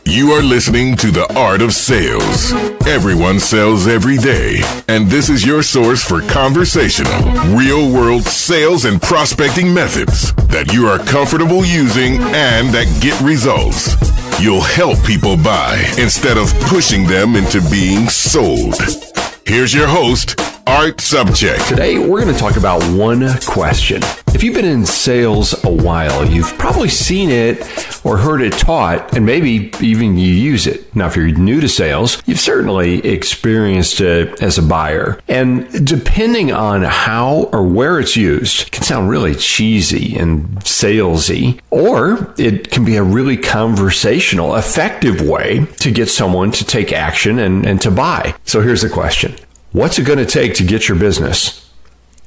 You are listening to The Art of Sales. Everyone sells every day, and this is your source for conversational, real-world sales and prospecting methods that you are comfortable using and that get results. You'll help people buy instead of pushing them into being sold. Here's your host, Art Subject. Today, we're going to talk about one question. If you've been in sales a while, you've probably seen it or heard it taught, and maybe even you use it. Now, if you're new to sales, you've certainly experienced it as a buyer. And depending on how or where it's used, it can sound really cheesy and salesy, or it can be a really conversational, effective way to get someone to take action and to buy. So here's the question. What's it going to take to get your business?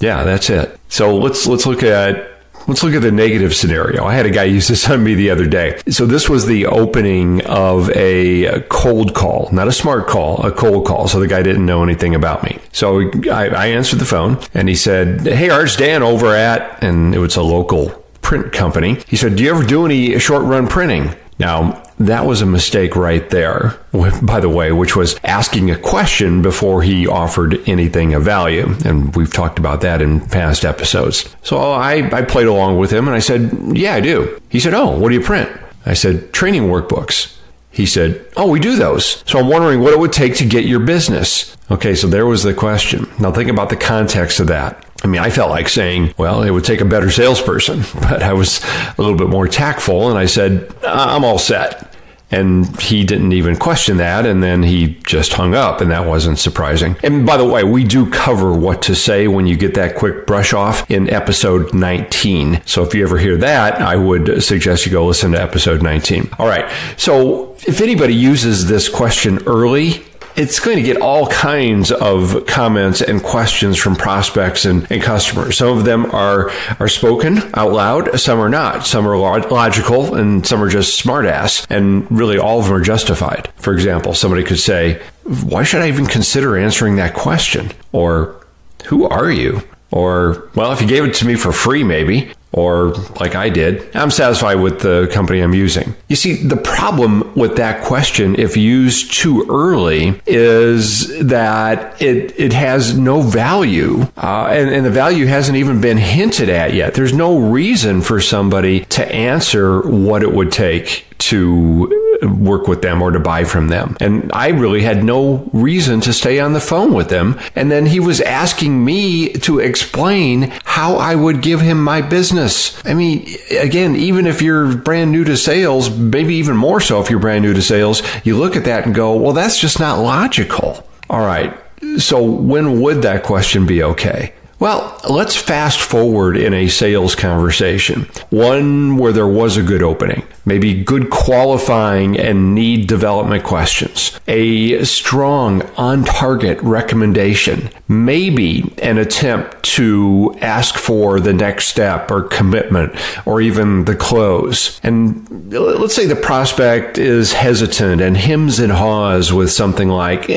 Yeah, that's it. So let's look at the negative scenario. I had a guy use this on me the other day. So this was the opening of a cold call, not a smart call, a cold call. So the guy didn't know anything about me. So I answered the phone and he said, "Hey, Art, it's Dan over at," and it was a local print company. He said, "Do you ever do any short run printing?" Now, that was a mistake right there, by the way, which was asking a question before he offered anything of value. And we've talked about that in past episodes. So I played along with him and I said, "Yeah, I do." He said, "Oh, what do you print?" I said, "Training workbooks." He said, "Oh, we do those. So I'm wondering what it would take to get your business." Okay, so there was the question. Now think about the context of that. I mean, I felt like saying, well, it would take a better salesperson, but I was a little bit more tactful and I said, "I'm all set." And he didn't even question that, and then he just hung up, and that wasn't surprising. And by the way, we do cover what to say when you get that quick brush off in episode 19. So if you ever hear that, I would suggest you go listen to episode 19. All right, so if anybody uses this question early, it's going to get all kinds of comments and questions from prospects and customers. Some of them are spoken out loud. Some are not. Some are logical and some are just smartass. And really all of them are justified. For example, somebody could say, "Why should I even consider answering that question?" Or, "Who are you?" Or, "Well, if you gave it to me for free, maybe." Or, like I did, "I'm satisfied with the company I'm using." You see, the problem with that question, if used too early, is that it has no value, and the value hasn't even been hinted at yet. There's no reason for somebody to answer what it would take to work with them or to buy from them. And I really had no reason to stay on the phone with them. And then he was asking me to explain how I would give him my business. I mean, again, even if you're brand new to sales, maybe even more so if you're brand new to sales, you look at that and go, well, that's just not logical. All right. So when would that question be okay? Well, let's fast forward in a sales conversation, one where there was a good opening, maybe good qualifying and need development questions, a strong on-target recommendation, maybe an attempt to ask for the next step or commitment or even the close. And let's say the prospect is hesitant and hems and haws with something like,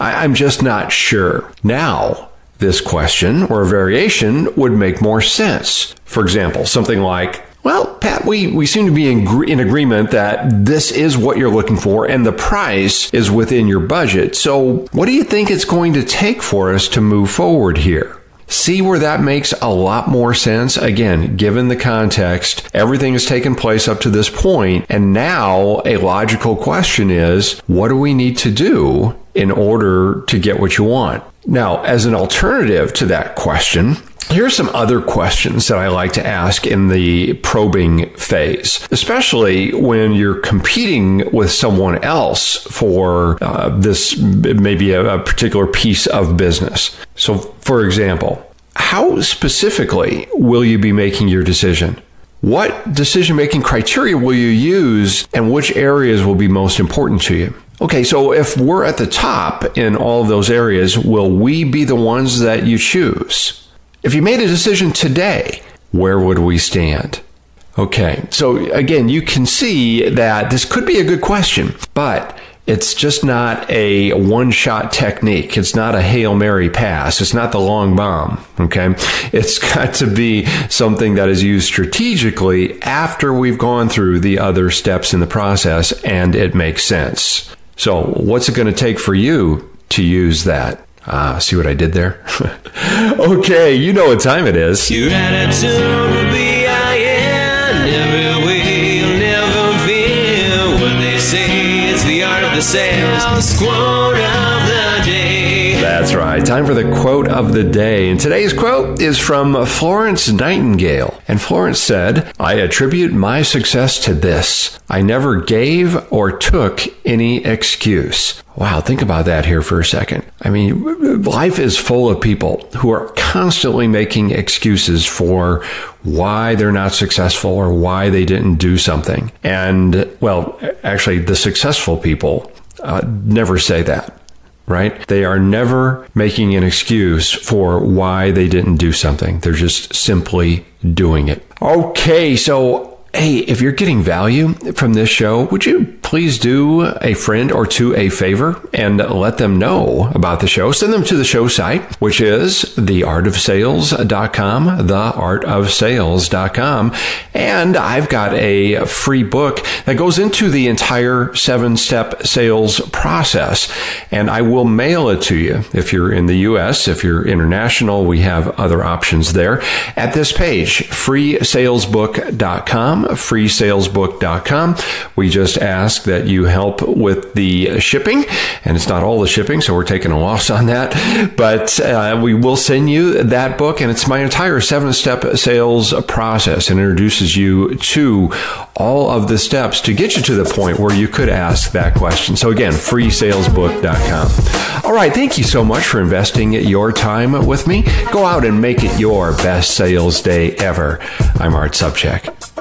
I'm just not sure. Now, this question or a variation would make more sense. For example, something like, "Well, Pat, we seem to be in agreement that this is what you're looking for and the price is within your budget. So what do you think it's going to take for us to move forward here?" See where that makes a lot more sense? Again, given the context, everything has taken place up to this point, and now a logical question is, what do we need to do in order to get what you want? Now, as an alternative to that question, here are some other questions that I like to ask in the probing phase, especially when you're competing with someone else for this, maybe a particular piece of business. So, for example, how specifically will you be making your decision? What decision-making criteria will you use, and which areas will be most important to you? Okay, so if we're at the top in all of those areas, will we be the ones that you choose? If you made a decision today, where would we stand? Okay, so again, you can see that this could be a good question, but It's just not a one-shot technique. It's not a Hail Mary pass. It's not the long bomb, okay? It's got to be something that is used strategically after we've gone through the other steps in the process and it makes sense. So what's it going to take for you to use that? See what I did there? Okay, you know what time it is. Your attitude will be iron. Never will, never fear. What they say, it's the art of the sales. Quote of the day. That's right. Time for the quote of the day. And today's quote is from Florence Nightingale. And Florence said, "I attribute my success to this. I never gave or took any excuse." Wow, think about that here for a second. I mean, life is full of people who are constantly making excuses for why they're not successful or why they didn't do something. And, well, actually, the successful people never say that. Right? They are never making an excuse for why they didn't do something. They're just simply doing it. Okay, so hey, if you're getting value from this show, would you please do a friend or two a favor and let them know about the show? Send them to the show site, which is theartofsales.com, theartofsales.com. And I've got a free book that goes into the entire 7-step sales process. And I will mail it to you if you're in the U.S. If you're international, we have other options there. At this page, freesalesbook.com. freesalesbook.com. We just ask that you help with the shipping, and it's not all the shipping, so we're taking a loss on that, but we will send you that book, and it's my entire 7-step sales process and introduces you to all of the steps to get you to the point where you could ask that question. So again, freesalesbook.com. All right, thank you so much for investing your time with me. Go out and make it your best sales day ever. I'm Art Sobczak.